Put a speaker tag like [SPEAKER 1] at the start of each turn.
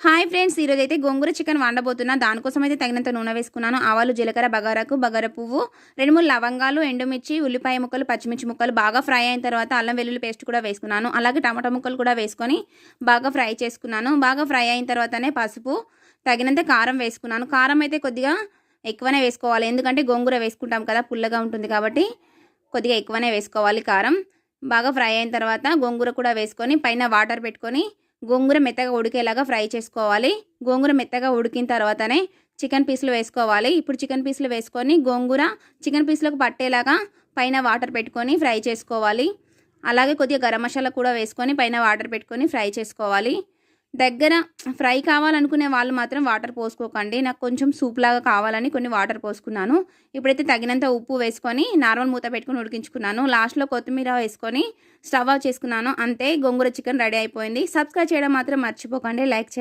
[SPEAKER 1] Hi friends, ఈరోజైతే గోంగూర chicken వండబోతున్నా. దానికోసం అయితే తగినంత నూనె వేసుకున్నాను. ఆవాలు, జీలకర్ర, బగారాకు, బగార పువ్వు, 2, 3 లవంగాలు, ఎండుమిర్చి, ఉల్లిపాయ ముక్కలు, పచ్చిమిర్చి ముక్కలు బాగా ఫ్రై అయిన తర్వాత అల్లం వెల్లుల్లి పేస్ట్ కూడా వేసుకున్నాను. అలాగే టమాటా ముక్కలు కూడా వేసుకొని బాగా ఫ్రై చేసుకున్నాను. బాగా ఫ్రై అయిన తర్వాతనే పసుపు, తగినంత కారం వేసుకున్నాను. కారం అయితే కొద్దిగా ఎక్కువనే వేసుకోవాలి, ఎందుకంటే గోంగూర వేసుకుంటాం కదా, పుల్లగా ఉంటుంది కాబట్టి కొద్దిగా ఎక్కువనే వేసుకోవాలి కారం. బాగా ఫ్రై అయిన తర్వాత గోంగూర కూడా వేసుకొని పైన వాటర్ పెట్టుకొని గోంగూర మెత్తగా ఉడికేలాగా ఫ్రై చేసుకోవాలి. గోంగూర మెత్తగా ఉడికిన తర్వాతనే చికెన్ పీసులు వేసుకోవాలి. ఇప్పుడు చికెన్ పీసులు వేసుకొని గోంగూర చికెన్ పీసులకు పట్టేలాగా పైన వాటర్ పెట్టుకొని ఫ్రై చేసుకోవాలి. అలాగే కొద్దిగా గరం మసాలా కూడా వేసుకొని పైన వాటర్ పెట్టుకొని ఫ్రై చేసుకోవాలి. దగ్గర ఫ్రై కావాలనుకునే వాళ్ళు మాత్రం వాటర్ పోసుకోకండి. నాకు కొంచెం సూప్ లాగా కావాలని కొన్ని వాటర్ పోసుకున్నాను. ఇప్పుడైతే తగినంత ఉప్పు వేసుకొని నార్మల్ మూత పెట్టుకొని ఉడికించుకున్నాను. లాస్ట్లో కొత్తిమీర వేసుకొని స్టవ్ ఆఫ్ చేసుకున్నాను. అంతే, గోంగూర చికెన్ రెడీ అయిపోయింది. సబ్స్క్రైబ్ చేయడం మాత్రం మర్చిపోకండి. లైక్